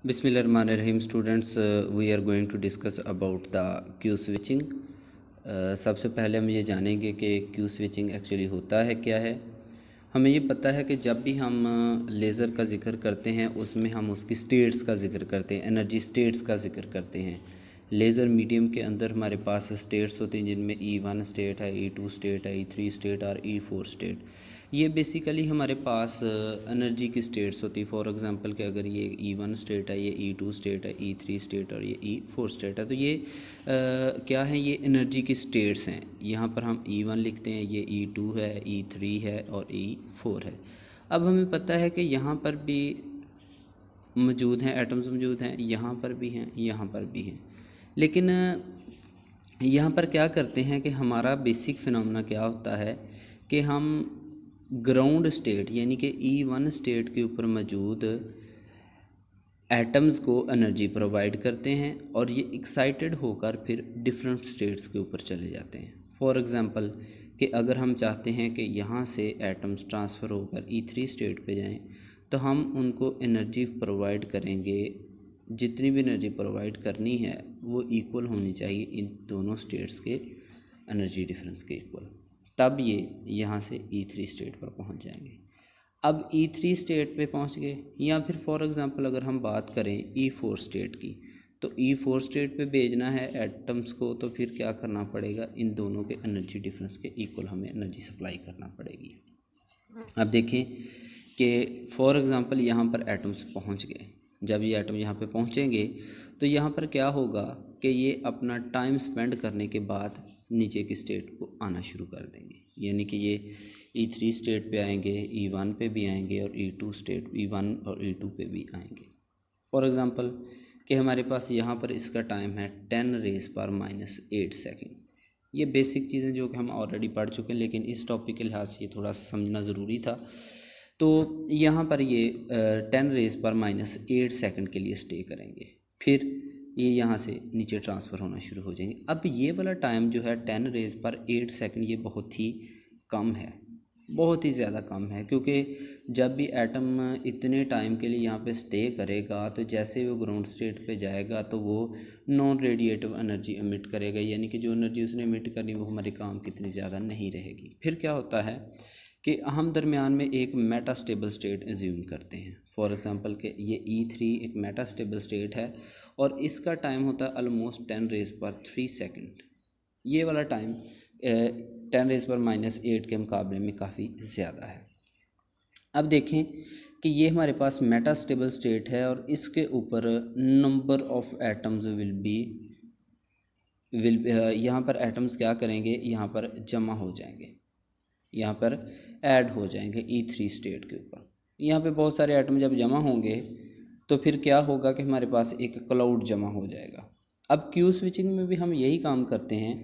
बिस्मिल्लाहिर्रहमानिर्रहीम students, we are going to discuss about the Q switching. सबसे पहले हम ये जानेंगे कि क्यू स्विचिंग एक्चुअली होता है क्या है। हमें ये पता है कि जब भी हम लेज़र का ज़िक्र करते हैं उसमें हम उसकी स्टेट्स का ज़िक्र करते हैं, एनर्जी स्टेट्स का ज़िक्र करते हैं। लेज़र मीडियम के अंदर हमारे पास स्टेट्स होती हैं जिनमें E1 स्टेट है, E2 स्टेट है, E3 स्टेट और E4 स्टेट। ये बेसिकली हमारे पास एनर्जी की स्टेट्स होती है। फॉर एग्जांपल कि अगर ये E1 स्टेट है, ये E2 स्टेट है, E3 स्टेट और ये E4 स्टेट है, तो ये क्या है, ये एनर्जी की स्टेट्स हैं। यहाँ पर हम E1 लिखते हैं, ये E2 है, E3 है और E4 है। अब हमें पता है कि यहाँ पर भी मौजूद हैं, एटम्स मौजूद हैं, यहाँ पर भी हैं, यहाँ पर भी हैं। लेकिन यहाँ पर क्या करते हैं कि हमारा बेसिक फिनोमेना क्या होता है कि हम ग्राउंड स्टेट यानी कि E1 स्टेट के ऊपर मौजूद एटम्स को एनर्जी प्रोवाइड करते हैं और ये एक्साइटेड होकर फिर डिफरेंट स्टेट्स के ऊपर चले जाते हैं। फॉर एग्ज़ाम्पल कि अगर हम चाहते हैं कि यहाँ से एटम्स ट्रांसफ़र होकर E3 स्टेट पे जाएं, तो हम उनको एनर्जी प्रोवाइड करेंगे। जितनी भी एनर्जी प्रोवाइड करनी है वो इक्वल होनी चाहिए इन दोनों स्टेट्स के एनर्जी डिफरेंस के इक्वल, तब ये यहाँ से E3 स्टेट पर पहुँच जाएंगे। अब E3 स्टेट पे पहुँच गए, या फिर फॉर एग्ज़ाम्पल अगर हम बात करें E4 स्टेट की, तो E4 स्टेट पे भेजना है एटम्स को, तो फिर क्या करना पड़ेगा, इन दोनों के एनर्जी डिफरेंस के इक्वल हमें एनर्जी सप्लाई करना पड़ेगी। अब देखें कि फॉर एग्ज़ाम्पल यहाँ पर एटम्स पहुँच गए। जब ये एटम यहाँ पे पहुँचेंगे तो यहाँ पर क्या होगा कि ये अपना टाइम स्पेंड करने के बाद नीचे की स्टेट को आना शुरू कर देंगे, यानी कि ये E3 स्टेट पे आएंगे, E1 पे भी आएंगे और E2 स्टेट, E1 और E2 पे भी आएंगे। फॉर एग्ज़ाम्पल कि हमारे पास यहाँ पर इसका टाइम है 10⁻⁻8 सेकेंड। ये बेसिक चीज़ें जो कि हम ऑलरेडी पढ़ चुके हैं, लेकिन इस टॉपिक के लिहाज से ये थोड़ा सा समझना ज़रूरी था। तो यहाँ पर ये 10⁻8 सेकेंड के लिए स्टे करेंगे, फिर ये यहाँ से नीचे ट्रांसफ़र होना शुरू हो जाएंगे। अब ये वाला टाइम जो है 10⁻8 सेकेंड, ये बहुत ही कम है, बहुत ही ज़्यादा कम है, क्योंकि जब भी एटम इतने टाइम के लिए यहाँ पे स्टे करेगा तो जैसे वो ग्राउंड स्टेट पे जाएगा तो वो नॉन रेडिएटिव एनर्जी एमिट करेगा, यानी कि जो एनर्जी उसने एमिट करनी वो हमारे काम की इतनी ज़्यादा नहीं रहेगी। फिर क्या होता है कि हम दरमियान में एक मेटास्टेबल स्टेट एज्यूम करते हैं। फॉर एग्ज़ाम्पल कि ये E3 एक मेटास्टेबल स्टेट है और इसका टाइम होता है ऑलमोस्ट 10⁻³ सेकेंड। ये वाला टाइम 10⁻⁻8 के मुकाबले में काफ़ी ज़्यादा है। अब देखें कि ये हमारे पास मेटास्टेबल स्टेट है और इसके ऊपर नंबर ऑफ़ एटम्स यहाँ पर एटम्स क्या करेंगे, यहाँ पर जमा हो जाएंगे, यहाँ पर ऐड हो जाएंगे E3 स्टेट के ऊपर। यहाँ पे बहुत सारे एटम जब जमा होंगे तो फिर क्या होगा कि हमारे पास एक क्लाउड जमा हो जाएगा। अब क्यू स्विचिंग में भी हम यही काम करते हैं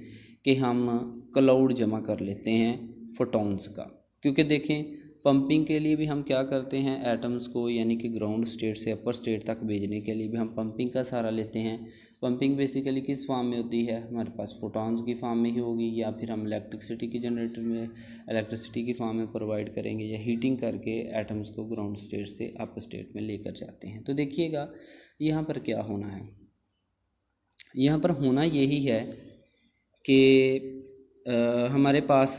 कि हम क्लाउड जमा कर लेते हैं फोटॉन्स का, क्योंकि देखें पंपिंग के लिए भी हम क्या करते हैं, एटम्स को यानी कि ग्राउंड स्टेट से अपर स्टेट तक भेजने के लिए भी हम पंपिंग का सहारा लेते हैं। पंपिंग बेसिकली किस फॉर्म में होती है, हमारे पास फोटॉन्स की फॉर्म में ही होगी, या फिर हम इलेक्ट्रिसिटी की जनरेटर में इलेक्ट्रिसिटी की फॉर्म में प्रोवाइड करेंगे, या हीटिंग करके एटम्स को ग्राउंड स्टेट से अपर स्टेट में लेकर जाते हैं। तो देखिएगा यहाँ पर क्या होना है, यहाँ पर होना यही है कि हमारे पास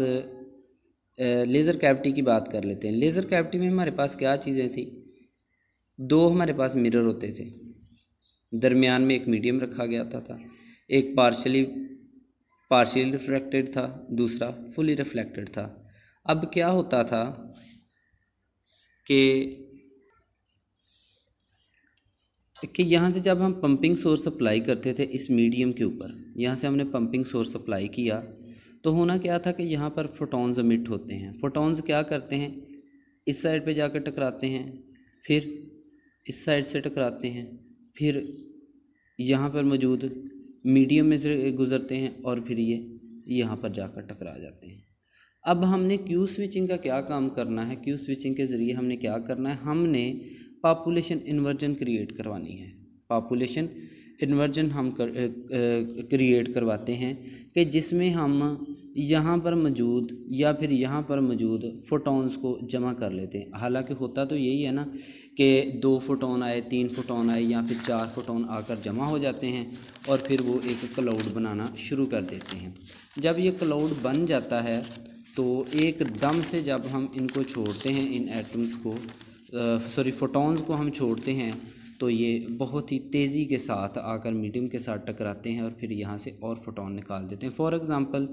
लेज़र कैविटी की बात कर लेते हैं। लेज़र कैविटी में हमारे पास क्या चीज़ें थी, दो हमारे पास मिरर होते थे, दरमियान में एक मीडियम रखा गया था, एक पार्शियली रिफ्लेक्टेड था, दूसरा फुली रिफ्लेक्टेड था। अब क्या होता था कि यहाँ से जब हम पंपिंग सोर्स अप्लाई करते थे इस मीडियम के ऊपर, यहाँ से हमने पंपिंग सोर्स अप्लाई किया तो होना क्या था कि यहाँ पर फोटॉन्स एमिट होते हैं। फोटॉन्स क्या करते हैं, इस साइड पे जाकर टकराते हैं, फिर इस साइड से टकराते हैं, फिर यहाँ पर मौजूद मीडियम में से गुज़रते हैं और फिर ये यहाँ पर जाकर टकरा जाते हैं। अब हमने क्यू स्विचिंग का क्या काम करना है, क्यू स्विचिंग के ज़रिए हमने क्या करना है, हमने पॉपुलेशन इन्वर्जन क्रिएट करवानी है। पॉपुलेशन इन्वर्जन हम क्रिएट करवाते हैं कि जिसमें हम यहाँ पर मौजूद या फिर यहाँ पर मौजूद फोटॉन्स को जमा कर लेते हैं। हालांकि होता तो यही है ना कि 2 फोटॉन आए, 3 फोटॉन आए या फिर 4 फोटॉन आकर जमा हो जाते हैं और फिर वो एक क्लाउड बनाना शुरू कर देते हैं। जब ये क्लाउड बन जाता है तो एकदम से जब हम इनको छोड़ते हैं, इन एटम्स को फोटॉन्स को हम छोड़ते हैं, तो ये बहुत ही तेज़ी के साथ आकर मीडियम के साथ टकराते हैं और फिर यहाँ से और फोटॉन निकाल देते हैं। फॉर एग्ज़ाम्पल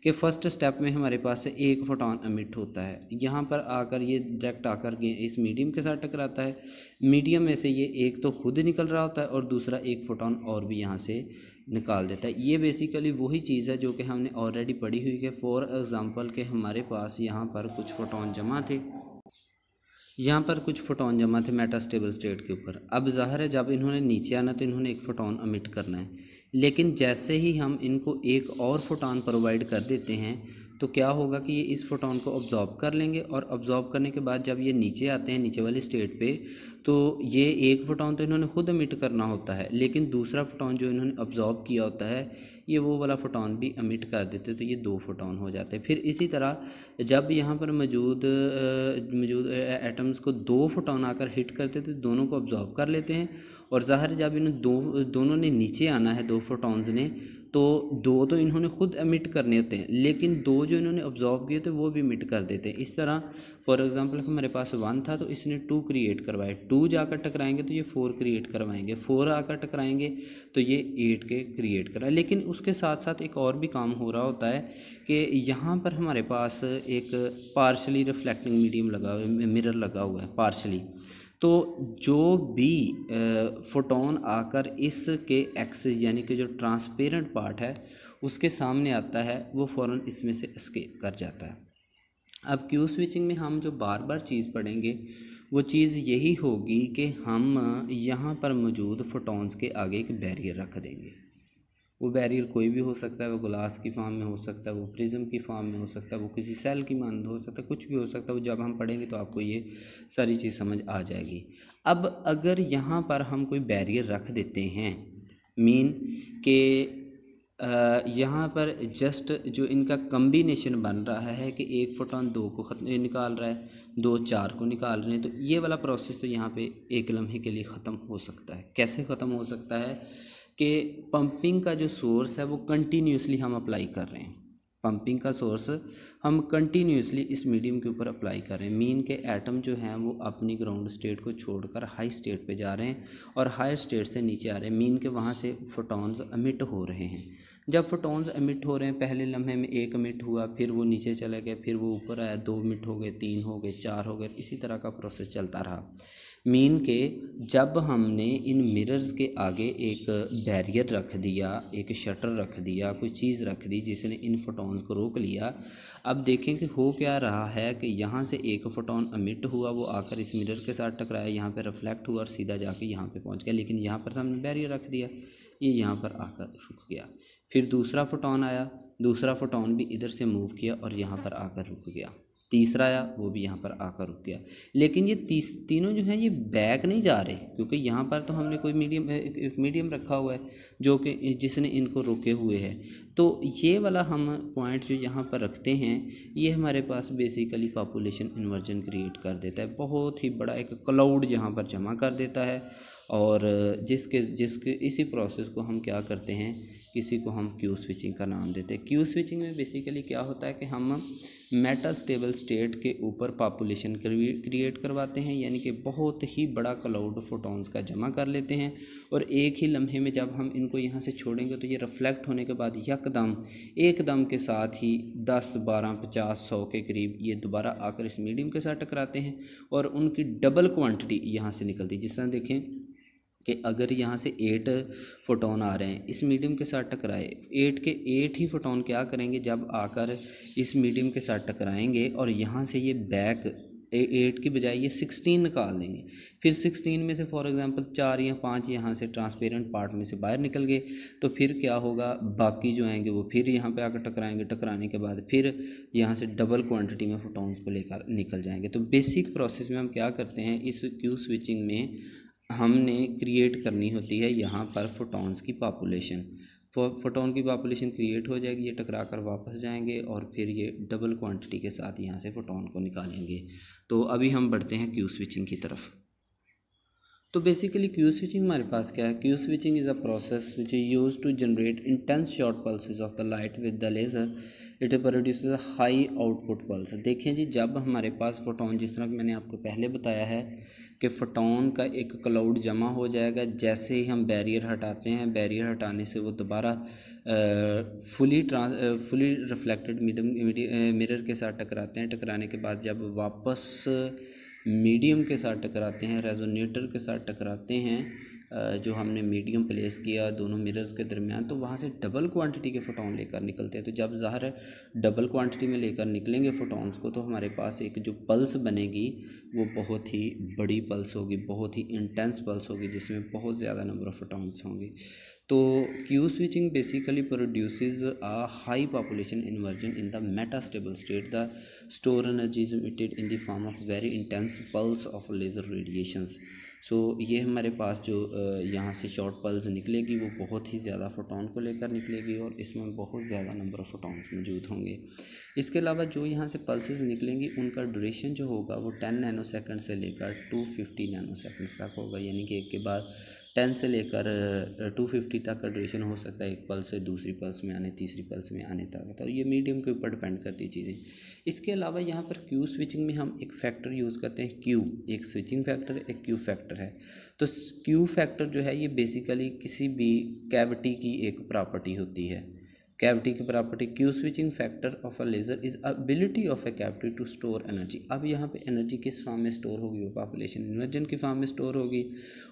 कि फ़र्स्ट स्टेप में हमारे पास से 1 फोटॉन एमिट होता है, यहाँ पर आकर ये डायरेक्ट आकर इस मीडियम के साथ टकराता है। मीडियम में से ये एक तो खुद निकल रहा होता है और दूसरा 1 फोटॉन और भी यहाँ से निकाल देता है। ये बेसिकली वही चीज़ है जो कि हमने ऑलरेडी पढ़ी हुई है। फॉर एग्ज़ाम्पल कि हमारे पास यहाँ पर कुछ फोटॉन जमा थे, यहाँ पर कुछ फोटॉन जमा थे मेटास्टेबल स्टेट के ऊपर। अब ज़ाहिर है जब इन्होंने नीचे आना तो इन्होंने 1 फोटॉन एमिट करना है, लेकिन जैसे ही हम इनको एक और फोटॉन प्रोवाइड कर देते हैं तो क्या होगा कि ये इस फोटॉन को ऑब्जॉर्ब कर लेंगे और ऑब्जॉर्ब करने के बाद जब ये नीचे आते हैं नीचे वाली स्टेट पे, तो ये 1 फोटॉन तो इन्होंने खुद एमिट करना होता है, लेकिन दूसरा फोटॉन जो इन्होंने ऑब्जॉर्ब किया होता है ये वो वाला फोटॉन भी एमिट कर देते, तो ये 2 फोटॉन हो जाते हैं। फिर इसी तरह जब यहाँ पर मौजूद एटम्स को 2 फोटॉन आकर हिट करते तो दोनों को ऑब्जॉर्ब कर लेते हैं और ज़ाहिर जब इन दोनों ने नीचे आना है 2 फोटॉन्स ने, तो 2 तो इन्होंने खुद एमिट करने होते हैं, लेकिन 2 जो इन्होंने ऑब्जॉर्व किए थे वो भी एमिट कर देते हैं। इस तरह फॉर एग्जांपल हमारे पास 1 था तो इसने 2 क्रिएट करवाए, 2 जाकर टकराएंगे तो ये 4 क्रिएट करवाएंगे, 4 आकर टकराएंगे तो ये 8 के क्रिएट कराए। लेकिन उसके साथ साथ एक और भी काम हो रहा होता है कि यहाँ पर हमारे पास एक पार्शली रिफ्लेक्टिंग मीडियम लगा हुआ है, मिरर लगा हुआ है पार्शली। तो जो भी फोटोन आकर इसके एक्सिस यानी कि जो ट्रांसपेरेंट पार्ट है उसके सामने आता है वो फ़ौरन इसमें से एस्केप कर जाता है। अब क्यू स्विचिंग में हम जो बार बार चीज़ पढ़ेंगे वो चीज़ यही होगी कि हम यहाँ पर मौजूद फोटॉन्स के आगे एक बैरियर रख देंगे। वो बैरियर कोई भी हो सकता है, वो ग्लास की फॉर्म में हो सकता है, वो प्रिज्म की फॉर्म में हो सकता है, वो किसी सेल की मानद हो सकता है, कुछ भी हो सकता है। वो जब हम पढ़ेंगे तो आपको ये सारी चीज़ समझ आ जाएगी। अब अगर यहाँ पर हम कोई बैरियर रख देते हैं, मीन के यहाँ पर जस्ट जो इनका कम्बिनेशन बन रहा है कि 1 फोटॉन 2 को निकाल रहा है, 2 4 को निकाल रहे हैं, तो ये वाला प्रोसेस तो यहाँ पे एक लम्हे के लिए ख़त्म हो सकता है। कैसे ख़त्म हो सकता है कि पंपिंग का जो सोर्स है वो कंटिन्यूसली हम अप्लाई कर रहे हैं, पंपिंग का सोर्स हम कंटिन्यूसली इस मीडियम के ऊपर अप्लाई कर रहे हैं। मीन के एटम जो हैं वो अपनी ग्राउंड स्टेट को छोड़कर हाई स्टेट पे जा रहे हैं और हाई स्टेट से नीचे आ रहे हैं। मीन के वहाँ से फोटॉन्स एमिट हो रहे हैं। जब फोटॉन्स एमिट हो रहे हैं, पहले लम्हे में 1 एमिट हुआ, फिर वो नीचे चले गए, फिर वो ऊपर आया, 2 एमिट हो गए, 3 हो गए, 4 हो गए, इसी तरह का प्रोसेस चलता रहा। मीन के जब हमने इन मिरर्स के आगे एक बैरियर रख दिया, एक शटर रख दिया, कोई चीज़ रख दी जिसने इन फोटॉन्स को रोक लिया, अब देखें कि हो क्या रहा है कि यहाँ से 1 फोटॉन एमिट हुआ, वो आकर इस मिरर के साथ टकराया, यहाँ पे रिफ्लेक्ट हुआ और सीधा जाके यहाँ पे पहुँच गया। लेकिन यहाँ पर हमने बैरियर रख दिया, ये यहाँ पर आकर रुक गया। फिर दूसरा फोटॉन आया, दूसरा फोटॉन भी इधर से मूव किया और यहाँ पर आकर रुक गया। तीसरा आया, वो भी यहाँ पर आकर रुक गया। लेकिन ये तीनों जो हैं ये बैक नहीं जा रहे, क्योंकि यहाँ पर तो हमने कोई मीडियम रखा हुआ है जो कि जिसने इनको रोके हुए है। तो ये वाला हम पॉइंट जो यहाँ पर रखते हैं ये हमारे पास बेसिकली पॉपुलेशन इन्वर्जन क्रिएट कर देता है, बहुत ही बड़ा एक क्लाउड यहाँ पर जमा कर देता है। और जिसके इसी प्रोसेस को हम क्या करते हैं, किसी को हम क्यू स्विचिंग का नाम देते हैं। क्यू स्विचिंग में बेसिकली क्या होता है कि हम मेटास्टेबल स्टेट के ऊपर पॉपुलेशन क्रिएट करवाते हैं, यानी कि बहुत ही बड़ा क्लाउड फोटॉन्स का जमा कर लेते हैं और एक ही लम्हे में जब हम इनको यहाँ से छोड़ेंगे तो ये रिफ्लेक्ट होने के बाद एकदम के साथ ही 10 12 50 100 के करीब ये दोबारा आकर इस मीडियम के साथ टकराते हैं और उनकी डबल क्वांटिटी यहाँ से निकलती है। जिस तरह देखें कि अगर यहाँ से 8 फोटॉन आ रहे हैं, इस मीडियम के साथ टकराए, 8 के 8 ही फोटॉन क्या करेंगे, जब आकर इस मीडियम के साथ टकराएंगे और यहाँ से ये बैक 8 की बजाय ये 16 निकाल देंगे। फिर 16 में से फॉर एग्जांपल 4 या 5 यहाँ से ट्रांसपेरेंट पार्ट में से बाहर निकल गए, तो फिर क्या होगा, बाकी जो आएंगे वो फिर यहाँ पे आकर टकराएंगे, टकराने के बाद फिर यहाँ से डबल क्वांटिटी में फोटॉन्स को लेकर निकल जाएंगे। तो बेसिक प्रोसेस में हम क्या करते हैं, इस क्यू स्विचिंग में हमने क्रिएट करनी होती है यहाँ पर फोटॉन्स की पॉपुलेशन। फोटोन की पॉपुलेशन क्रिएट हो जाएगी, ये टकरा कर वापस जाएंगे और फिर ये डबल क्वांटिटी के साथ यहाँ से फोटोन को निकालेंगे। तो अभी हम बढ़ते हैं क्यू स्विचिंग की तरफ। तो बेसिकली क्यू स्विचिंग हमारे पास क्या है? Q switching is a process which is use to generate intense short pulses of the light with the laser, it produces a high output pulse. देखें जी, जब हमारे पास फोटोन, जिस तरह कि मैंने आपको पहले बताया है कि फोटोन का एक क्लाउड जमा हो जाएगा, जैसे ही हम बैरियर हटाते हैं, बैरियर हटाने से वो दोबारा फुली रिफ्लेक्टेड मिरर के साथ टकराते हैं। टकराने के बाद जब वापस मीडियम के साथ टकराते हैं, रेजोनेटर के साथ टकराते हैं, जो हमने मीडियम प्लेस किया दोनों मिरर्स के दरमियान, तो वहाँ से डबल क्वांटिटी के फोटोन लेकर निकलते हैं। तो जब ज़ाहिर है डबल क्वांटिटी में लेकर निकलेंगे फोटोन्स को, तो हमारे पास एक जो पल्स बनेगी वो बहुत ही बड़ी पल्स होगी, बहुत ही इंटेंस पल्स होगी, जिसमें बहुत ज़्यादा नंबर ऑफ फोटोन्स होंगे। तो Q switching basically produces a high population inversion in the metastable state. The store energy is emitted in the form of very intense pulse of laser radiations. So ये हमारे पास जो यहाँ से short pulse निकलेगी वो बहुत ही ज़्यादा फोटोन को लेकर निकलेगी और इसमें बहुत ज़्यादा नंबर ऑफ़ फोटोन्स मौजूद होंगे। इसके अलावा जो यहाँ से पल्सेस निकलेंगी उनका ड्यूरेशन जो होगा वो 10 नैनो सेकंड से लेकर 250 नैनो सेकंड्स तक होगा, यानी कि एक के बाद 10 से लेकर 250 तक का ड्यूरेशन हो सकता है, एक पल्स से दूसरी पल्स में आने, तीसरी पल्स में आने तक। तो ये मीडियम के ऊपर डिपेंड करती चीज़ें। इसके अलावा यहाँ पर क्यू स्विचिंग में हम एक फैक्टर यूज़ करते हैं क्यू, एक स्विचिंग फैक्टर, एक क्यू फैक्टर है। तो क्यू फैक्टर जो है ये बेसिकली किसी भी कैविटी की एक प्रॉपर्टी होती है। कैविटी की property, Q switching factor of a laser is ability of a cavity to store energy. अब यहाँ पे एनर्जी किस फॉर्म में स्टोर होगी? वो पॉपुलेशन इन्वर्जन की फॉर्म में स्टोर होगी।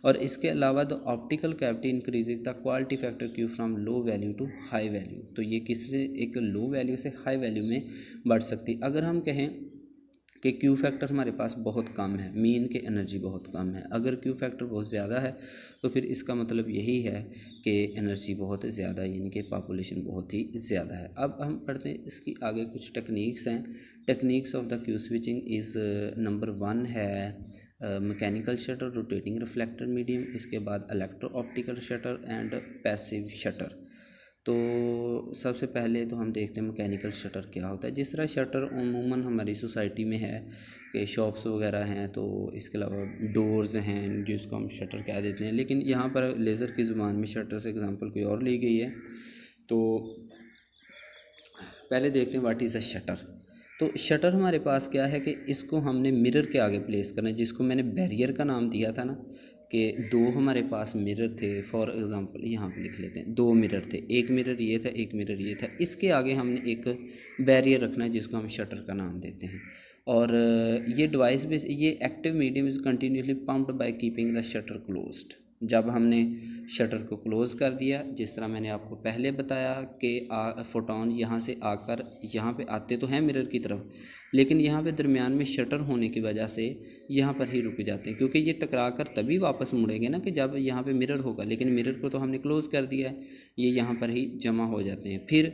और इसके अलावा the optical cavity increasing the quality factor Q from low value to high value. तो ये किसी एक लो वैल्यू से हाई वैल्यू में बढ़ सकती। अगर हम कहें कि क्यू फैक्टर हमारे पास बहुत कम है, मीन के एनर्जी बहुत कम है, अगर क्यू फैक्टर बहुत ज़्यादा है तो फिर इसका मतलब यही है कि एनर्जी बहुत ज़्यादा, यानी कि पॉपुलेशन बहुत ही ज़्यादा है। अब हम पढ़ते हैं इसकी आगे कुछ टेक्निक्स हैं। Techniques of the Q switching is number 1 है mechanical shutter, rotating reflector medium, इसके बाद electro optical shutter and passive shutter. तो सबसे पहले तो हम देखते हैं मैकेनिकल शटर क्या होता है। जिस तरह शटर अमूमन हमारी सोसाइटी में है कि शॉप्स वगैरह हैं, तो इसके अलावा डोर्स हैं जिसको हम शटर कह देते हैं, लेकिन यहाँ पर लेज़र की ज़ुबान में शटर से एग्जांपल कोई और ली गई है। तो पहले देखते हैं व्हाट इज़ अ शटर। तो शटर हमारे पास क्या है कि इसको हमने मिरर के आगे प्लेस करना है, जिसको मैंने बैरियर का नाम दिया था ना कि 2 हमारे पास मिरर थे। फॉर एग्ज़ाम्पल यहाँ पे लिख लेते हैं 2 मिरर थे, एक मिरर ये था, एक मिरर ये था। इसके आगे हमने एक बैरियर रखना है जिसको हम शटर का नाम देते हैं। और ये डिवाइस बेस, ये active medium is continuously pumped by keeping the shutter closed. जब हमने शटर को क्लोज़ कर दिया, जिस तरह मैंने आपको पहले बताया कि फोटोन यहाँ से आकर यहाँ पे आते तो हैं मिरर की तरफ, लेकिन यहाँ पे दरमियान में शटर होने की वजह से यहाँ पर ही रुक जाते हैं, क्योंकि ये टकरा कर तभी वापस मुड़ेंगे ना कि जब यहाँ पे मिरर होगा, लेकिन मिरर को तो हमने क्लोज़ कर दिया है, ये यहाँ पर ही जमा हो जाते हैं। फिर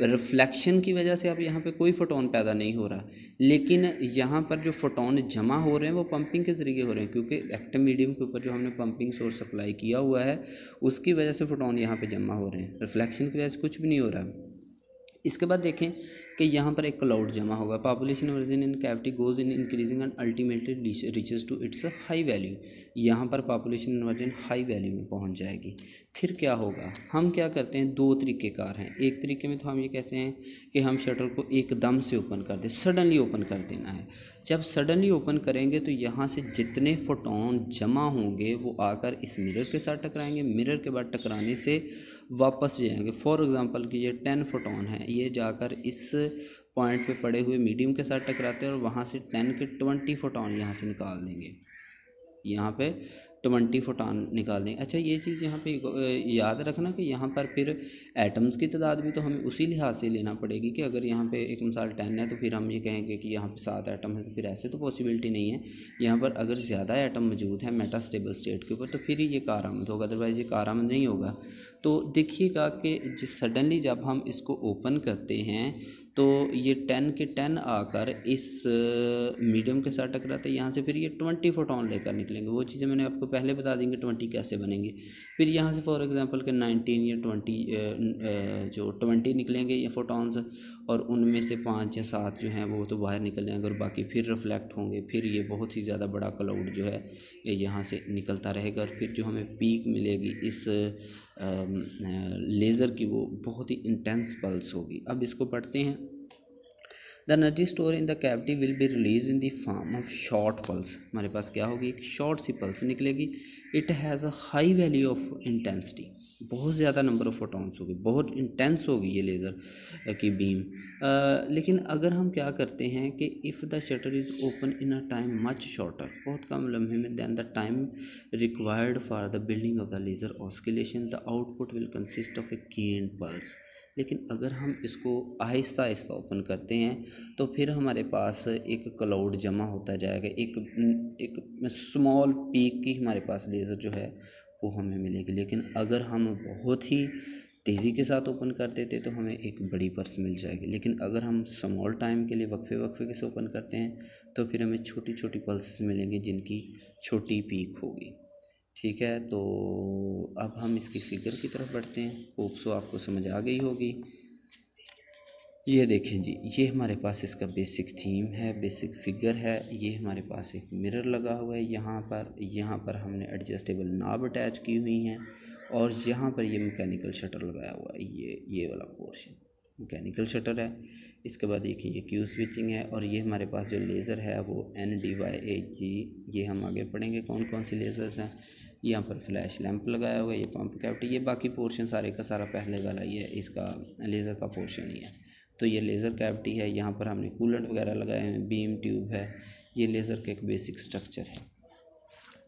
रिफ्लेक्शन की वजह से अब यहाँ पे कोई फोटोन पैदा नहीं हो रहा, लेकिन यहाँ पर जो फोटोन जमा हो रहे हैं वो पंपिंग के ज़रिए हो रहे हैं, क्योंकि एक्टिव मीडियम के ऊपर जो हमने पंपिंग सोर्स सप्लाई किया हुआ है उसकी वजह से फोटोन यहाँ पे जमा हो रहे हैं। रिफ्लेक्शन की वजह से कुछ भी नहीं हो रहा। इसके बाद देखें कि यहाँ पर एक क्लाउड जमा होगा। Population version in cavity goes in increasing and ultimately reaches to its high value. यहाँ पर पॉपुलेशन इन्वर्जन हाई वैल्यू में पहुँच जाएगी। फिर क्या होगा? हम क्या करते हैं, 2 तरीक़ेकार हैं। एक तरीके में तो हम ये कहते हैं कि हम शटर को एकदम से ओपन कर दें, सडनली ओपन कर देना है। जब सडनली ओपन करेंगे तो यहाँ से जितने फोटोन जमा होंगे वो आकर इस मिरर के साथ टकराएंगे, मिरर के बाद टकराने से वापस जाएंगे। फॉर एग्ज़ाम्पल कि ये 10 फोटोन हैं, ये जाकर इस पॉइंट पे पड़े हुए मीडियम के साथ टकराते हैं और वहाँ से 10 के 20 फोटोन यहाँ से निकाल देंगे, यहाँ पे 20 फोटोन निकाल देंगे। अच्छा, ये चीज़ यहाँ पे याद रखना कि यहाँ पर फिर एटम्स की तादाद भी तो हमें उसी लिहाज से लेना पड़ेगी कि अगर यहाँ पे एक मिसाल 10 है तो फिर हम ये कहेंगे कि यहाँ पे 7 एटम है, तो फिर ऐसे तो पॉसिबिलिटी नहीं है। यहाँ पर अगर ज़्यादा एटम मौजूद है मेटास्टेबल स्टेट के ऊपर तो फिर ही ये कारआमद होगा, अदरवाइज़ ये कारआमद नहीं होगा। तो देखिएगा कि सडनली जब हम इसको ओपन करते हैं तो ये 10 के 10 आकर इस मीडियम के साथ टकराते हैं, यहाँ से फिर ये 20 फोटोन लेकर निकलेंगे। वो चीज़ें मैंने आपको पहले बता देंगे 20 कैसे बनेंगे। फिर यहाँ से फॉर एग्जांपल के 19 या 20 जो 20 निकलेंगे ये फोटॉन्स, और उनमें से 5 या 7 जो हैं वो तो बाहर निकल जाएंगे और बाकी फिर रिफ्लेक्ट होंगे। फिर ये बहुत ही ज़्यादा बड़ा क्लाउड जो है ये यहाँ से निकलता रहेगा, और फिर जो हमें पीक मिलेगी इस लेज़र की वो बहुत ही इंटेंस पल्स होगी। अब इसको पढ़ते हैं। The energy store in the cavity will be release in the form of short pulse. हमारे पास क्या होगी, एक शॉर्ट सी पल्स निकलेगी। It has a high value of intensity, बहुत ज़्यादा नंबर ऑफ फोटॉन्स होगी, बहुत इंटेंस होगी ये लेज़र की बीम। लेकिन अगर हम क्या करते हैं कि if the shutter is open in a time much shorter, बहुत कम लम्हे में, than the time required for the building of the laser oscillation, the output will consist of a keen pulse. लेकिन अगर हम इसको आहिस्ता आहिस्ता ओपन करते हैं तो फिर हमारे पास एक क्लाउड जमा होता जाएगा, एक स्मॉल पीक की हमारे पास लेज़र जो है वो हमें मिलेगी। लेकिन अगर हम बहुत ही तेज़ी के साथ ओपन कर देते तो हमें एक बड़ी पर्स मिल जाएगी। लेकिन अगर हम स्मॉल टाइम के लिए वक्फे के से ओपन करते हैं तो फिर हमें छोटी छोटी पल्सेस मिलेंगी जिनकी छोटी पीक होगी। ठीक है, तो अब हम इसकी फिगर की तरफ बढ़ते हैं। होप सो आपको समझ आ गई होगी। ये देखें जी, ये हमारे पास इसका बेसिक थीम है, बेसिक फिगर है। ये हमारे पास एक मिरर लगा हुआ है यहाँ पर हमने एडजस्टेबल नॉब अटैच की हुई हैं, और यहाँ पर ये मैकेनिकल शटर लगाया हुआ है। ये वाला पोर्शन मैकेनिकल शटर है। इसके बाद देखिए ये क्यू स्विचिंग है, और ये हमारे पास जो लेज़र है वो NDYAG, ये हम आगे पढ़ेंगे कौन कौन सी लेज़र्स हैं। यहाँ पर फ्लैश लैंप लगाया हुआ है, ये पंप कैविटी, ये बाकी पोर्शन सारे का सारा पहले वाला ये इसका लेज़र का पोर्शन ही है। तो ये लेज़र कैविटी है, यहाँ पर हमने कूलेंट वगैरह लगाए हैं, बीम ट्यूब है, ये लेज़र का एक बेसिक स्ट्रक्चर है।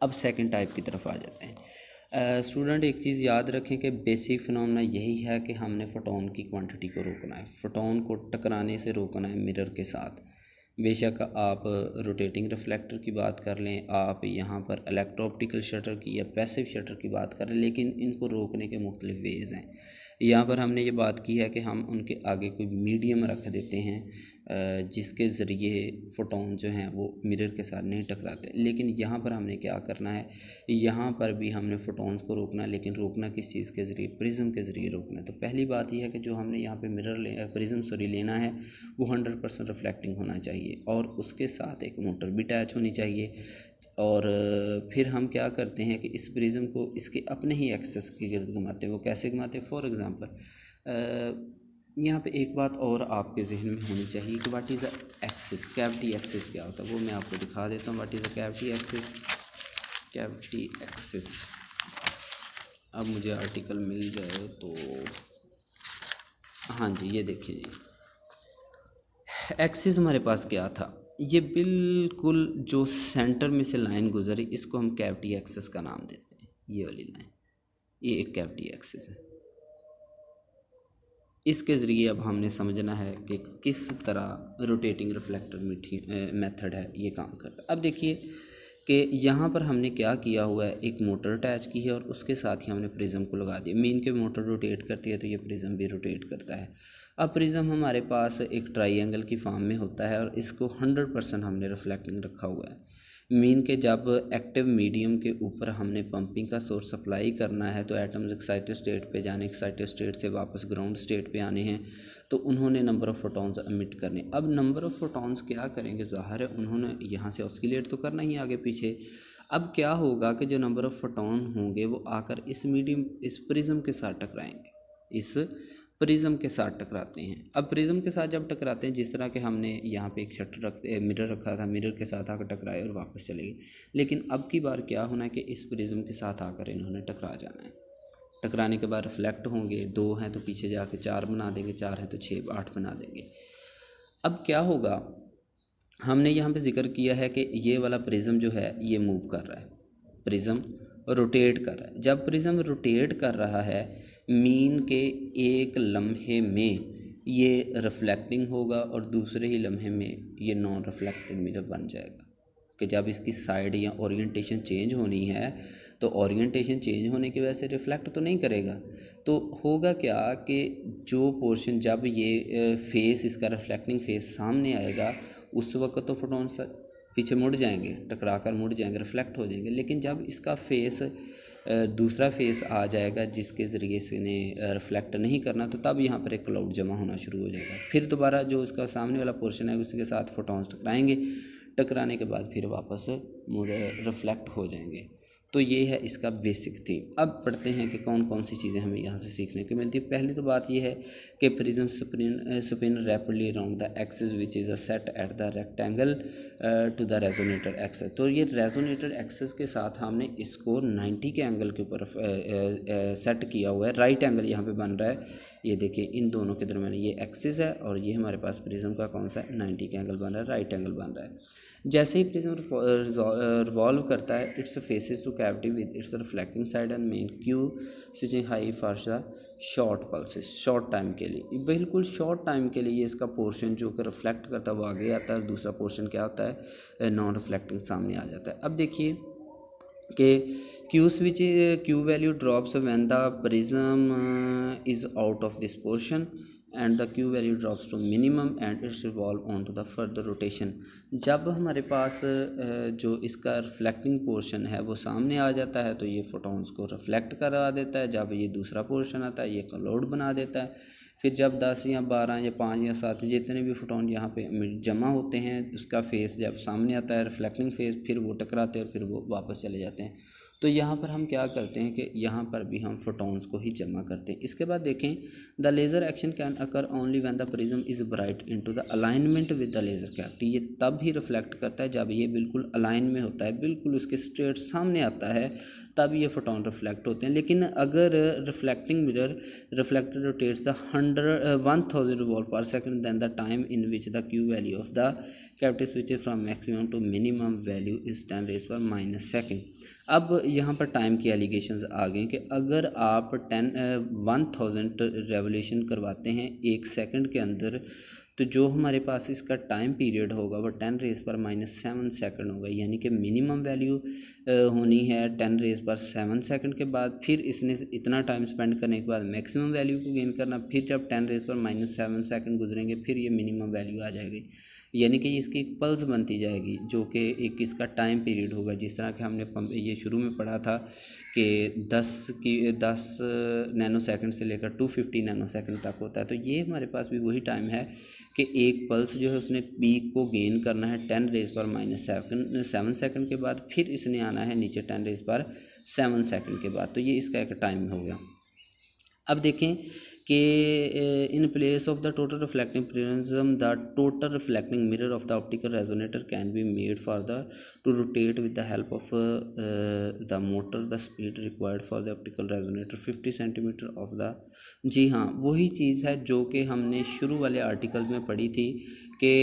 अब सेकंड टाइप की तरफ आ जाते हैं। स्टूडेंट एक चीज़ याद रखें कि बेसिक फिनोमेना यही है कि हमने फोटोन की क्वांटिटी को रोकना है, फोटोन को टकराने से रोकना है मिरर के साथ। बेशक आप रोटेटिंग रिफ्लेक्टर की बात कर लें, आप यहाँ पर इलेक्ट्रो ऑप्टिकल शटर की या पैसिव शटर की बात कर लें, लेकिन इनको रोकने के मुख्तलिफ वेज़ हैं। यहाँ पर हमने ये बात की है कि हम उनके आगे कोई मीडियम रख देते हैं जिसके ज़रिए फ़ोटोन जो हैं वो मिरर के साथ नहीं टकराते। लेकिन यहाँ पर हमने क्या करना है, यहाँ पर भी हमने फ़ोटोन्स को रोकना है, लेकिन रोकना किस चीज़ के ज़रिए, प्रिज्म के ज़रिए रोकना है। तो पहली बात यह है कि जो हमने यहाँ पे प्रिज्म लेना है वो 100% रिफ्लेक्टिंग होना चाहिए, और उसके साथ एक मोटर भी अटैच होनी चाहिए। और फिर हम क्या करते हैं कि इस प्रिज्म को इसके अपने ही एक्सेस के गिर्द घुमाते हैं। वो कैसे घुमाते हैं, फॉर एग्ज़ाम्पल यहाँ पे एक बात और आपके जहन में होनी चाहिए कि what is a axis, cavity axis क्या होता है, वो मैं आपको दिखा देता हूँ। What is a cavity axis, cavity axis. अब मुझे आर्टिकल मिल जाए तो, हाँ जी, ये देखिए जी, एक्सिस हमारे पास क्या था, ये बिल्कुल जो सेंटर में से लाइन गुजरी इसको हम कैविटी एक्सिस का नाम देते हैं। ये वाली लाइन, ये एक कैविटी एक्सिस है। इसके ज़रिए अब हमने समझना है कि किस तरह रोटेटिंग रिफ्लेक्टर मेथड है ये काम करता है। अब देखिए कि यहाँ पर हमने क्या किया हुआ है, एक मोटर अटैच की है और उसके साथ ही हमने प्रिज्म को लगा दिया। मीन के मोटर रोटेट करती है तो ये प्रिज्म भी रोटेट करता है। अब प्रिज्म हमारे पास एक ट्राइंगल की फॉर्म में होता है और इसको 100% हमने रिफ्लेक्टिंग रखा हुआ है। मीन के जब एक्टिव मीडियम के ऊपर हमने पंपिंग का सोर्स सप्लाई करना है तो एटम्स एक्साइटेड स्टेट पे जाने, एक्साइटेड स्टेट से वापस ग्राउंड स्टेट पे आने हैं, तो उन्होंने नंबर ऑफ़ फोटॉन्स एमिट करने। अब नंबर ऑफ़ फोटॉन्स क्या करेंगे, ज़ाहिर है उन्होंने यहाँ से ऑस्किलेट तो करना ही आगे पीछे। अब क्या होगा कि जो नंबर ऑफ़ फोटॉन होंगे वो आकर इस प्रिज्म के साथ टकराएंगे, इस प्रिज्म के साथ टकराते हैं। अब प्रिज्म के साथ जब टकराते हैं, जिस तरह के हमने यहाँ पे एक मिरर रखा था, मिरर के साथ आकर टकराए और वापस चले गए। लेकिन अब की बार क्या होना है कि इस प्रिज्म के साथ आकर इन्होंने टकरा जाना है। टकराने के बाद रिफ्लेक्ट होंगे, 2 हैं तो पीछे जाके 4 बना देंगे, 4 हैं तो 6 8 बना देंगे। अब क्या होगा, हमने यहाँ पे जिक्र किया है कि ये वाला प्रिज्म जो है ये मूव कर रहा है, प्रिज्म रोटेट कर रहा है। जब प्रिज्म रोटेट कर रहा है, मीन के एक लम्हे में ये रिफ्लेक्टिंग होगा और दूसरे ही लम्हे में ये नॉन रिफ्लेक्टिंग मिरर बन जाएगा। कि जब इसकी साइड या ओरिएंटेशन चेंज होनी है तो ओरिएंटेशन चेंज होने की वजह से रिफ्लेक्ट तो नहीं करेगा। तो होगा क्या कि जो पोर्शन जब ये फेस इसका रिफ्लेक्टिंग फेस सामने आएगा उस वक्त तो फोटॉन्स पीछे मुड़ जाएंगे, टकरा कर मुड़ जाएंगे, रिफ्लेक्ट हो जाएंगे। लेकिन जब इसका फेस दूसरा फेस आ जाएगा जिसके ज़रिए से इन्हें रिफ्लेक्ट नहीं करना, तो तब यहाँ पर एक क्लाउड जमा होना शुरू हो जाएगा। फिर दोबारा जो उसका सामने वाला पोर्शन है उसके साथ फोटॉन्स टकराएंगे, टकराने के बाद फिर वापस मुड़ रिफ्लेक्ट हो जाएंगे। तो ये है इसका बेसिक थीम। अब पढ़ते हैं कि कौन कौन सी चीज़ें हमें यहाँ से सीखने को मिलती है। पहली तो बात ये है कि prism spin rapidly around the axis which is a set at the rectangle to the resonator axis. तो ये रेजोनेटर एक्सिस के साथ हमने इसको 90 के एंगल के ऊपर सेट किया हुआ है। राइट एंगल यहाँ पे बन रहा है, ये देखिए इन दोनों के दरमियान ये एक्सिस है और ये हमारे पास प्रिज्म का कौन सा 90 का एंगल बन रहा है, राइट एंगल बन रहा है। जैसे ही प्रिज्म रिवॉल्व करता है it's faces two cavity with its reflecting side and main Q switching high for the short pulses, short time के लिए, बिल्कुल शॉर्ट टाइम के लिए इसका पोर्शन जो कि रिफ्लेक्ट करता है वो आगे आता है और दूसरा पोर्शन क्या होता है नॉन रिफ्लेक्टिंग सामने आ जाता है। अब देखिए कि Q value drops when the prism is out of this portion and the Q value drops to minimum and its revolve on to the further rotation. जब हमारे पास जो इसका रिफ्लेक्टिंग पोर्शन है वो सामने आ जाता है तो ये फोटॉन्स को रिफ्लेक्ट करा देता है। जब ये दूसरा पोर्शन आता है ये क्लाउड बना देता है। फिर जब 10 या 12 या 5 या 7 जितने भी फोटॉन यहाँ पे जमा होते हैं उसका फेस जब सामने आता है रिफ्लेक्टिंग फेस, फिर वो टकराते हैं और फिर वो वापस चले जाते हैं। तो यहाँ पर हम क्या करते हैं कि यहाँ पर भी हम फोटॉन्स को ही जमा करते हैं। इसके बाद देखें the laser action can occur only when the prism is bright into the alignment with the laser cavity. ये तब ही रिफ्लेक्ट करता है जब ये बिल्कुल अलाइन में होता है, बिल्कुल उसके स्ट्रेट सामने आता है, तब ये फोटॉन रिफ्लेक्ट होते हैं। लेकिन अगर reflecting mirror reflector rotates the 1000 revolve per second then the time in which the Q value of the cavity switches from maximum to minimum value is 10⁻⁻² second. अब यहाँ पर टाइम की एलिगेशंस आ गए कि अगर आप 1000 रेवोल्यूशन करवाते हैं 1 सेकंड के अंदर, तो जो हमारे पास इसका टाइम पीरियड होगा वो 10⁻⁷ सेकंड होगा। यानी कि मिनिमम वैल्यू होनी है 10⁻⁷ सेकंड के बाद, फिर इसने इतना टाइम स्पेंड करने के बाद मैक्सिमम वैल्यू को गेन करना, फिर जब 10⁻⁷ सेकंड गुजरेंगे फिर ये मिनिमम वैल्यू आ जाएगी। यानी कि इसकी एक पल्स बनती जाएगी जो कि एक इसका टाइम पीरियड होगा। जिस तरह कि हमने ये शुरू में पढ़ा था कि 10 नैनो सेकंड से लेकर 250 नैनो सेकंड तक होता है। तो ये हमारे पास भी वही टाइम है कि एक पल्स जो है उसने पीक को गेन करना है 10⁻⁷ सेकंड के बाद, फिर इसने आना है नीचे 10⁻⁷ सेकंड के बाद। तो ये इसका एक टाइम हो गया। अब देखें कि in place of the total reflecting prism the total reflecting mirror of the optical resonator can be made for the to rotate with the help of the motor the speed required for the optical resonator 50 centimetre of the. जी हाँ, वही चीज़ है जो कि हमने शुरू वाले article में पढ़ी थी कि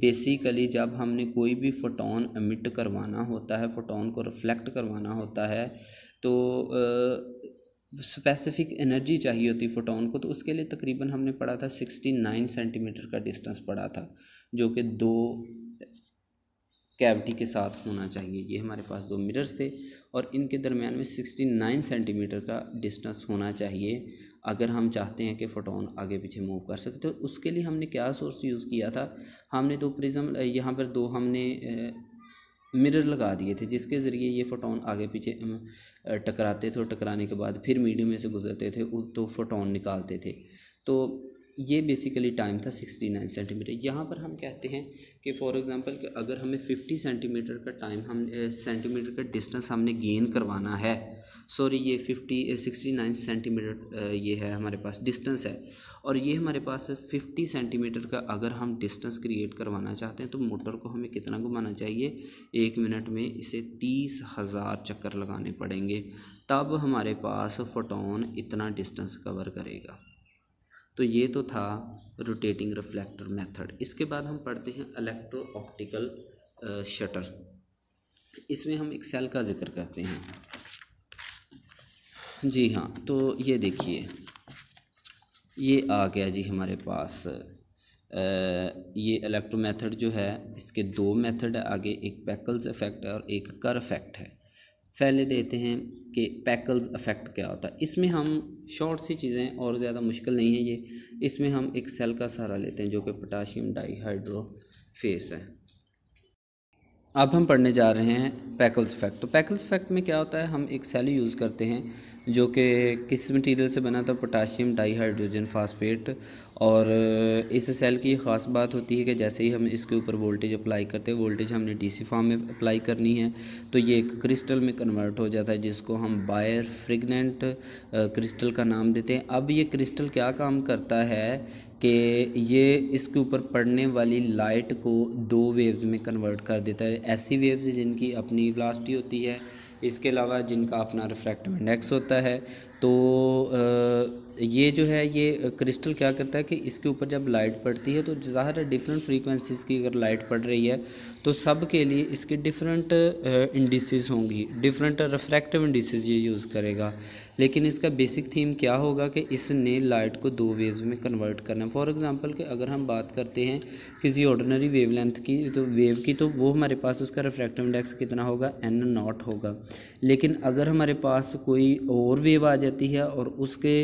बेसिकली जब हमने कोई भी फोटॉन एमिट करवाना होता है, फोटॉन को रिफ्लेक्ट करवाना होता है, तो स्पेसिफिक एनर्जी चाहिए होती फोटॉन को। तो उसके लिए तकरीबन हमने पढ़ा था 69 सेंटीमीटर का डिस्टेंस पढ़ा था, जो कि 2 कैविटी के साथ होना चाहिए। ये हमारे पास 2 मिरर्स थे और इनके दरमियान में 69 सेंटीमीटर का डिस्टेंस होना चाहिए अगर हम चाहते हैं कि फ़ोटॉन आगे पीछे मूव कर सकते। तो उसके लिए हमने क्या सोर्स यूज़ किया था, हमने 2 प्रिज्म यहाँ पर 2 हमने मिरर लगा दिए थे जिसके ज़रिए ये फ़ोटॉन आगे पीछे टकराते थे और टकराने के बाद फिर मीडियम में से गुजरते थे तो फ़ोटॉन निकालते थे। तो ये बेसिकली टाइम था 69 सेंटीमीटर। यहाँ पर हम कहते हैं कि फॉर एग्ज़ाम्पल कि अगर हमें 50 सेंटीमीटर का टाइम हम सेंटीमीटर का डिस्टेंस हमने गेन करवाना है, सॉरी ये 69 सेंटीमीटर ये है हमारे पास डिस्टेंस है, और ये हमारे पास 50 सेंटीमीटर का अगर हम डिस्टेंस क्रिएट करवाना चाहते हैं तो मोटर को हमें कितना घुमाना चाहिए, 1 मिनट में इसे 30,000 चक्कर लगाने पड़ेंगे, तब हमारे पास फोटॉन इतना डिस्टेंस कवर करेगा। तो ये तो था रोटेटिंग रिफ्लेक्टर मेथड। इसके बाद हम पढ़ते हैं इलेक्ट्रो ऑप्टिकल शटर। इसमें हम एक सेल का जिक्र करते हैं। जी हाँ, तो ये देखिए ये आ गया जी हमारे पास ये इलेक्ट्रो मेथड जो है इसके 2 मेथड है आगे, एक पैकल्स इफेक्ट है और एक कर इफेक्ट है। पहले देते हैं कि पैकल्स इफेक्ट क्या होता है। इसमें हम शॉर्ट सी चीज़ें और ज़्यादा मुश्किल नहीं है ये, इसमें हम एक सेल का सहारा लेते हैं जो कि पोटाशियम डाइहाइड्रोफेस है। अब हम पढ़ने जा रहे हैं पैकल्स इफेक्ट। तो पैकल्स इफेक्ट में क्या होता है, हम एक सेल यूज़ करते हैं जो कि किस मटेरियल से बना था, पोटाशियम डाइहाइड्रोजन फास्फेट। और इस सेल की ख़ास बात होती है कि जैसे ही हम इसके ऊपर वोल्टेज अप्लाई करते हैं, वोल्टेज हमने डीसी फॉर्म में अप्लाई करनी है, तो ये एक क्रिस्टल में कन्वर्ट हो जाता है जिसको हम बायर फ्रिगनेंट क्रिस्टल का नाम देते हैं। अब ये क्रिस्टल क्या काम करता है कि ये इसके ऊपर पड़ने वाली लाइट को दो वेव्स में कन्वर्ट कर देता है। ऐसी वेव्स जिनकी अपनी वेलोसिटी होती है, इसके अलावा जिनका अपना रिफ्रैक्टिव इंडेक्स होता है। तो ये जो है ये क्रिस्टल क्या करता है कि इसके ऊपर जब लाइट पड़ती है तो ज़ाहिर है डिफरेंट फ्रीक्वेंसीज़ की अगर लाइट पड़ रही है तो सब के लिए इसके डिफरेंट इंडिसेस होंगी, डिफरेंट रिफ्रैक्टिव इंडिसेस ये यूज़ करेगा। लेकिन इसका बेसिक थीम क्या होगा कि इसने लाइट को दो वेव्स में कन्वर्ट करना है। फॉर एग्जांपल कि अगर हम बात करते हैं किसी ऑर्डिनरी वेवलेंथ की, तो वेव की, तो वो हमारे पास उसका रिफ्रैक्टिव इंडेक्स कितना होगा, n0 होगा। लेकिन अगर हमारे पास कोई और वेव आ जाती है और उसके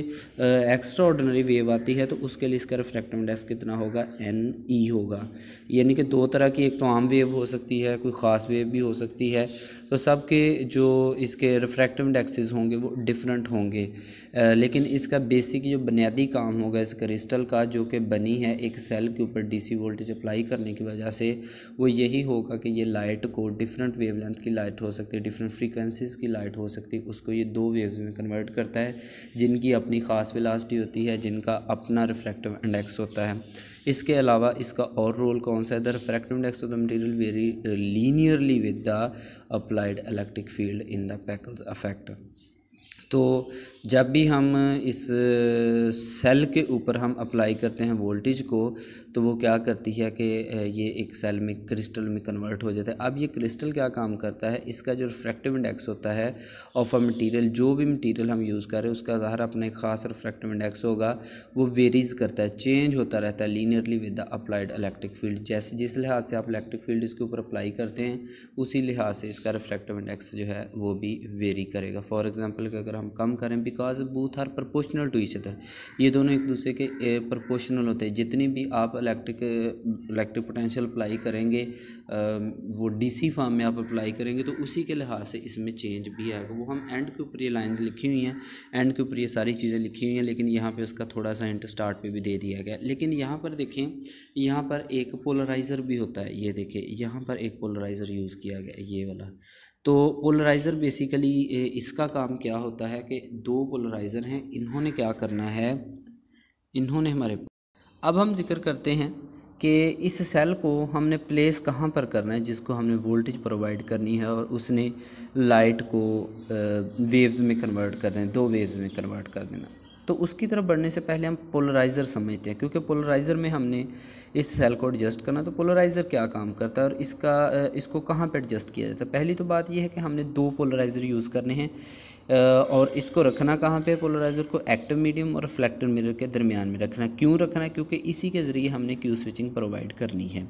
एक्स्ट्रा ऑर्डिनरी वेव आती है तो उसके लिए इसका रिफ्रैक्टिव इंडेक्स कितना होगा, ne होगा। यानी कि दो तरह की, एक तो आम वेव हो सकती है, कोई ख़ास वेव भी हो सकती है, तो सब के जो इसके रिफ्रैक्टिव इंडेक्सेस होंगे वो डिफरेंट होंगे। लेकिन इसका बेसिक जो बुनियादी काम होगा इस क्रिस्टल का, जो कि बनी है एक सेल के ऊपर डीसी वोल्टेज अप्लाई करने की वजह से, वो यही होगा कि ये लाइट को, डिफरेंट वेवलेंथ की लाइट हो सकती है, डिफरेंट फ्रीक्वेंसीज़ की लाइट हो सकती है, उसको ये दो वेव्स में कन्वर्ट करता है जिनकी अपनी ख़ास वेलोसिटी होती है, जिनका अपना रिफ्रैक्टिव इंडेक्स होता है। इसके अलावा इसका और रोल कौन सा है, the refractive index of the material very linearly with the applied electric field in the Pockels effect. तो जब भी हम इस सेल के ऊपर हम अप्लाई करते हैं वोल्टेज को, तो वो क्या करती है कि ये एक सेल में क्रिस्टल में कन्वर्ट हो जाता है। अब ये क्रिस्टल क्या काम करता है, इसका जो रिफ्रैक्टिव इंडेक्स होता है ऑफ अ मटेरियल, जो भी मटेरियल हम यूज़ कर रहे हैं उसका ज़ाहिर अपना एक ख़ास रिफ्रैक्टिव इंडेक्स होगा, वो वेरीज़ करता है, चेंज होता रहता है linearly with the applied electric field. जैसे जिस लिहाज से आप इलेक्ट्रिक फील्ड इसके ऊपर अप्लाई करते हैं उसी लिहाज से इसका रिफ्रैक्टिव इंडेक्स जो है वो भी वेरी करेगा। फॉर एग्जांपल कि अगर हम कम करें, because both are proportional to each other, ये दोनों एक दूसरे के प्रोपोर्शनल होते हैं। जितनी भी आप इलेक्ट्रिक पोटेंशियल अप्लाई करेंगे, वो डीसी फॉर्म में आप अप्लाई करेंगे, तो उसी के लिहाज से इसमें चेंज भी आएगा। वो हम एंड के ऊपर ये लाइन्स लिखी हुई हैं, एंड के ऊपर ये सारी चीज़ें लिखी हुई हैं, लेकिन यहाँ पे उसका थोड़ा सा हिंट स्टार्ट पे भी दे दिया गया। लेकिन यहाँ पर देखें, यहाँ पर एक पोलराइज़र भी होता है, ये देखिए यहाँ पर एक पोलराइज़र यूज़ किया गया, ये वाला। तो पोलराइज़र बेसिकली इसका काम क्या होता है कि दो पोलराइज़र हैं, इन्होंने क्या करना है, इन्होंने हमारे, अब हम जिक्र करते हैं कि इस सेल को हमने प्लेस कहाँ पर करना है, जिसको हमने वोल्टेज प्रोवाइड करनी है और उसने लाइट को वेव्स में कन्वर्ट कर देना, दो वेव्स में कन्वर्ट कर देना। तो उसकी तरफ बढ़ने से पहले हम पोलराइज़र समझते हैं, क्योंकि पोलराइज़र में हमने इस सेल को एडजस्ट करना। तो पोलराइज़र क्या काम करता है और इसको कहाँ पर एडजस्ट किया जाता है। पहली तो बात यह है कि हमने दो पोलराइज़र यूज़ करने हैं और इसको रखना कहाँ पे, पोलराइज़र को एक्टिव मीडियम और रिफ्लेक्टिव मिरर के दरमियान में रखना। क्यों रखना है, क्योंकि इसी के ज़रिए हमने क्यू स्विचिंग प्रोवाइड करनी है।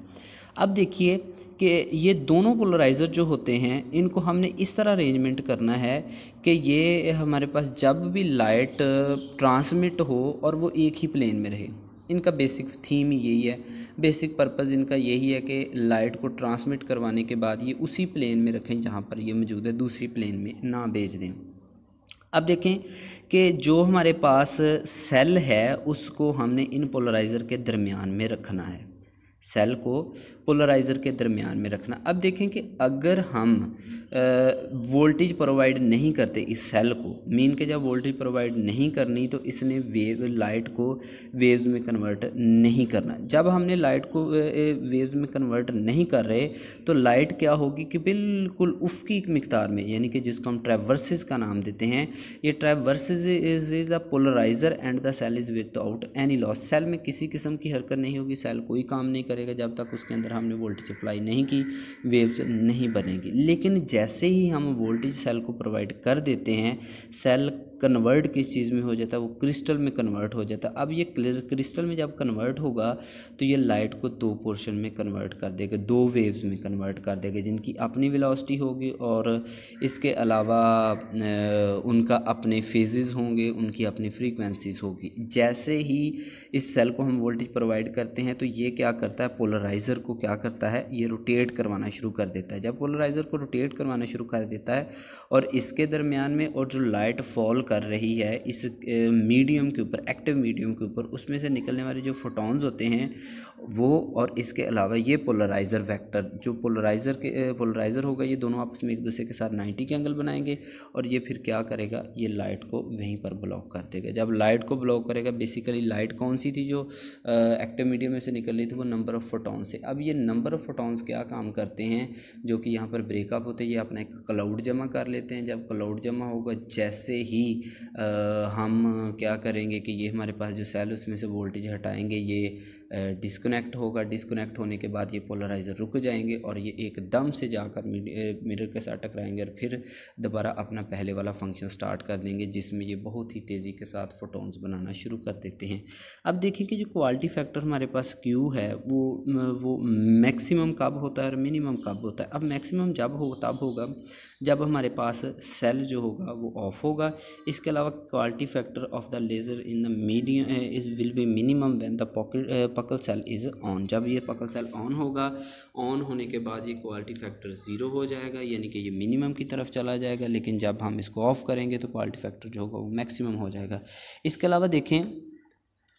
अब देखिए कि ये दोनों पोलराइज़र जो होते हैं, इनको हमने इस तरह अरेंजमेंट करना है कि ये हमारे पास जब भी लाइट ट्रांसमिट हो और वो एक ही प्लेन में रहे। इनका बेसिक थीम ही यही है, बेसिक पर्पज़ इनका यही है कि लाइट को ट्रांसमिट करवाने के बाद ये उसी प्लेन में रखें जहाँ पर ये मौजूद है, दूसरी प्लेन में ना भेज दें। अब देखें कि जो हमारे पास सेल है उसको हमने इन पोलराइज़र के दरमियान में रखना है, सेल को पोलराइज़र के दरमियान में रखना। अब देखें कि अगर हम वोल्टेज प्रोवाइड नहीं करते इस सेल को, मीन के जब वोल्टेज प्रोवाइड नहीं करनी तो इसने लाइट को वेव्स में कन्वर्ट नहीं करना। जब हमने लाइट को वेव्स में कन्वर्ट नहीं कर रहे तो लाइट क्या होगी कि बिल्कुल उफ़की मिक़दार में, यानी कि जिसको हम ट्रैवर्सेस का नाम देते हैं, ये traverses is the polariser and the cell is without any loss. Cell में किसी किस्म की हरकत नहीं होगी, सेल कोई काम नहीं करेगा जब तक उसके अंदर हमने वोल्टेज अप्लाई नहीं की, वेव्स नहीं बनेगी। लेकिन जैसे ही हम वोल्टेज सेल को प्रोवाइड कर देते हैं, सेल कन्वर्ट किस चीज़ में हो जाता है, वो क्रिस्टल में कन्वर्ट हो जाता है। अब ये क्रिस्टल में जब कन्वर्ट होगा तो ये लाइट को दो पोर्शन में कन्वर्ट कर देगा, दो वेव्स में कन्वर्ट कर देगा, जिनकी अपनी वेलोसिटी होगी और इसके अलावा उनका अपने फेजेस होंगे, उनकी अपनी फ्रीक्वेंसीज होगी। जैसे ही इस सेल को हम वोल्टेज प्रोवाइड करते हैं तो ये क्या करता है, पोलराइज़र को क्या करता है, ये रोटेट करवाना शुरू कर देता है। जब पोलराइज़र को रोटेट करवाना शुरू कर देता है और इसके दरमियान में और जो लाइट फॉल कर रही है इस मीडियम के ऊपर, एक्टिव मीडियम के ऊपर, उसमें से निकलने वाले जो फोटॉन्स होते हैं वो, और इसके अलावा ये पोलराइज़र वेक्टर, जो पोलराइज़र होगा, ये दोनों आपस में एक दूसरे के साथ 90 के एंगल बनाएंगे और ये फिर क्या करेगा, ये लाइट को वहीं पर ब्लॉक कर देगा। जब लाइट को ब्लॉक करेगा, बेसिकली लाइट कौन सी थी जो एक्टिव मीडियम में से निकल रही थी, वो नंबर ऑफ़ फोटॉन से। अब ये नंबर ऑफ़ फोटॉन्स क्या काम करते हैं, जो कि यहाँ पर ब्रेकअप होते हैं, ये अपना एक क्लाउड जमा कर लेते हैं। जब क्लाउड जमा होगा, जैसे ही हम क्या करेंगे कि ये हमारे पास जो सेल उसमें से वोल्टेज हटाएंगे, ये डिस्कनेक्ट होगा। डिस्कनेक्ट होने के बाद ये पोलराइज़र रुक जाएंगे और ये एकदम से जाकर मिरर के साथ टकराएंगे और फिर दोबारा अपना पहले वाला फंक्शन स्टार्ट कर देंगे, जिसमें ये बहुत ही तेज़ी के साथ फोटॉन्स बनाना शुरू कर देते हैं। अब देखिए कि जो क्वालिटी फैक्टर हमारे पास Q है वो मैक्सिमम कब होता है और मिनिमम कब होता है। अब मैक्सिमम तब होगा जब हमारे पास सेल जो होगा वो ऑफ होगा। इसके अलावा quality factor of the laser in the medium is will be minimum when the पकल सेल इज़ ऑन। जब ये पकल सेल ऑन होगा, ऑन होने के बाद ये क्वालिटी फैक्टर 0 हो जाएगा, यानी कि ये मिनिमम की तरफ चला जाएगा। लेकिन जब हम इसको ऑफ़ करेंगे तो क्वालिटी फैक्टर जो होगा वो मैक्सिमम हो जाएगा। इसके अलावा देखें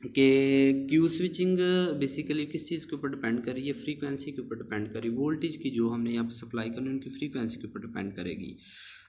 कि क्यू स्विचिंग बेसिकली किस चीज़ के ऊपर डिपेंड कर रही है, फ्रीक्वेंसी के ऊपर डिपेंड कर रही है। वोल्टेज की जो हमने यहाँ पर सप्लाई करनी है उनकी फ्रीक्वेंसी के ऊपर डिपेंड करेगी।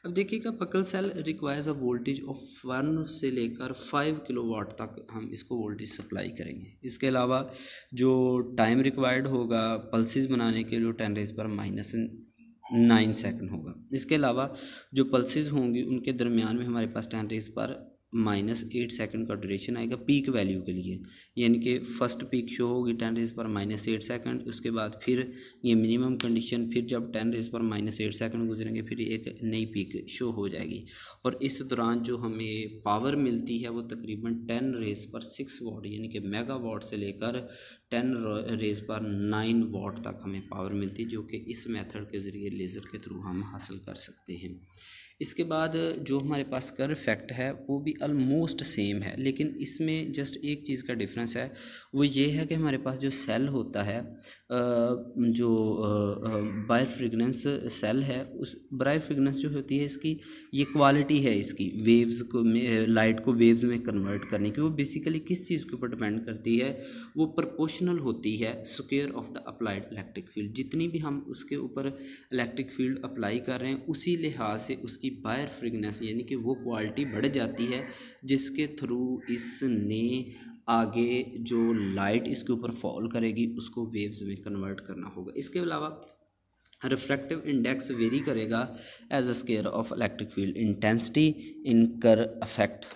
अब देखिएगा, Pockels cell requires a voltage of 1 से लेकर 5 किलोवाट तक हम इसको वोल्टेज सप्लाई करेंगे। इसके अलावा जो टाइम रिक्वायर्ड होगा पल्सेस बनाने के लिए 10⁻⁹ सेकंड होगा। इसके अलावा जो पल्सेस होंगी उनके दरमियान में हमारे पास 10⁻⁸ सेकंड का ड्यूरेशन आएगा पीक वैल्यू के लिए, यानी कि फ़र्स्ट पीक शो होगी 10⁻⁸ सेकंड। उसके बाद फिर ये मिनिमम कंडीशन, फिर जब 10⁻⁸ सेकंड गुजरेंगे फिर एक नई पीक शो हो जाएगी। और इस दौरान जो हमें पावर मिलती है वो तकरीबन 10⁻⁶ वाट, यानी कि मेगावाट से लेकर 10⁻⁹ वाट तक हमें पावर मिलती है, जो कि इस मेथड के ज़रिए लेज़र के थ्रू हम हासिल कर सकते हैं। इसके बाद जो हमारे पास कर्व इफेक्ट है वो भी ऑलमोस्ट सेम है, लेकिन इसमें जस्ट एक चीज़ का डिफरेंस है, वो ये है कि हमारे पास जो सेल होता है, जो बायरफ्रेगनेंस सेल है, उस बायरफ्रेगनेंस जो होती है इसकी, ये क्वालिटी है इसकी वेव्स को, लाइट को वेव्स में कन्वर्ट करने की। वो बेसिकली किस चीज़ के ऊपर डिपेंड करती है, वो प्रोपोर्शनल होती है square of the applied electric field. जितनी भी हम उसके ऊपर इलेक्ट्रिक फील्ड अप्लाई कर रहे हैं उसी लिहाज से उसकी बायरफ्रेगनेंस यानी कि वो क्वालिटी बढ़ जाती है, जिसके थ्रू इसने आगे जो लाइट इसके ऊपर फॉल करेगी उसको वेव्स में कन्वर्ट करना होगा। इसके अलावा रिफ्रैक्टिव इंडेक्स वेरी करेगा as a square of electric field intensity in curve effect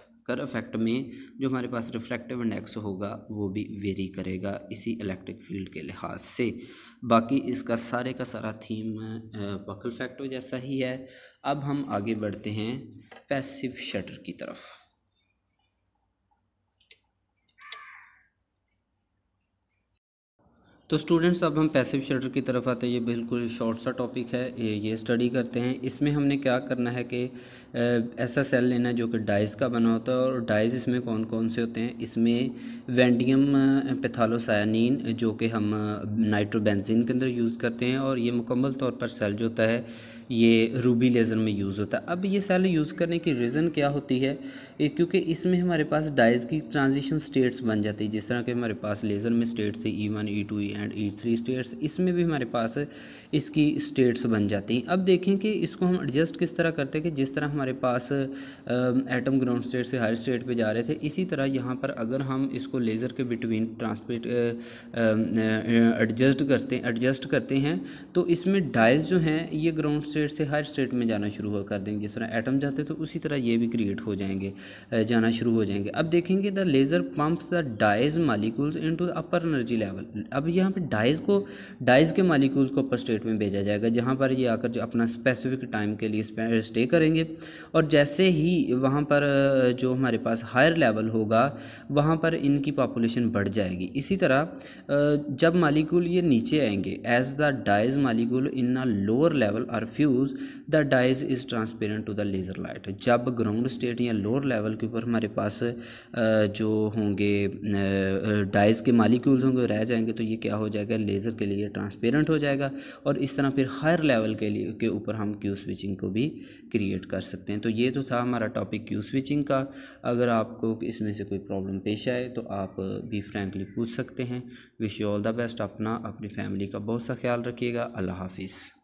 में जो हमारे पास रिफ्रैक्टिव इंडेक्स होगा वो भी वेरी करेगा इसी इलेक्ट्रिक फील्ड के लिहाज से। बाकी इसका सारे का सारा थीम बकल इफेक्ट जैसा ही है। अब हम आगे बढ़ते हैं पैसिव शटर की तरफ। तो स्टूडेंट्स अब हम पैसिव शटर की तरफ आते हैं। ये बिल्कुल शॉर्ट सा टॉपिक है, ये स्टडी करते हैं। इसमें हमने क्या करना है कि ऐसा सेल लेना है जो कि डाइस का बना होता है, और डाइस इसमें कौन कौन से होते हैं, इसमें वेंडियम पैथालोसायानिन जो कि हम नाइट्रोबेंजीन के अंदर यूज़ करते हैं, और ये मुकम्मल तौर पर सेल जो होता है ये रूबी लेज़र में यूज़ होता है। अब ये सेल यूज़ करने की रीज़न क्या होती है, क्योंकि इसमें हमारे पास डाइस की ट्रांजिशन स्टेट्स बन जाती है। जिस तरह के हमारे पास लेज़र में स्टेट्स थी E1 E2 and E3 states, इसमें भी हमारे पास इसकी स्टेट्स बन जाती हैं। अब देखें कि इसको हम एडजस्ट किस तरह करते हैं कि जिस तरह हमारे पास एटम ग्राउंड स्टेट से हायर स्टेट पे जा रहे थे, इसी तरह यहाँ पर अगर हम इसको लेज़र के बिटवीन ट्रांसमिट एडजस्ट करते हैं तो इसमें डाइस जो हैं ये ग्राउंड स्टेट से हायर स्टेट में जाना शुरू कर देंगे। जिस तरह एटम जाते तो उसी तरह ये भी क्रिएट हो जाएंगे, जाना शुरू हो जाएंगे। अब देखेंगे the laser pumps the dyes molecules into the upper energy level. अब यहाँ पे डाइज के मालिक्यूल्स को अपर स्टेट में भेजा जाएगा, जहाँ पर ये आकर जो अपना स्पेसिफिक टाइम के लिए स्टे करेंगे। और जैसे ही वहाँ पर जो हमारे पास हायर लेवल होगा वहाँ पर इनकी पॉपुलेशन बढ़ जाएगी। इसी तरह जब मालिक्यूल ये नीचे आएंगे, as the dyes molecule in a lower level are fuse the dyes is transparent to the laser light. जब ग्राउंड स्टेट या लोअर लेवल के ऊपर हमारे पास जो होंगे डाइज के मालिक्यूल्स होंगे रह जाएंगे, तो ये क्या हो जाएगा, लेज़र के लिए ट्रांसपेरेंट हो जाएगा। और इस तरह फिर हायर लेवल के ऊपर हम क्यू स्विचिंग को भी क्रिएट कर सकते हैं। तो ये तो था हमारा टॉपिक क्यू स्विचिंग का। अगर आपको इसमें से कोई प्रॉब्लम पेश आए तो आप भी फ्रैंकली पूछ सकते हैं। Wish you all the best. अपनी फैमिली का बहुत सा ख्याल रखिएगा। अल्लाह हाफिज़।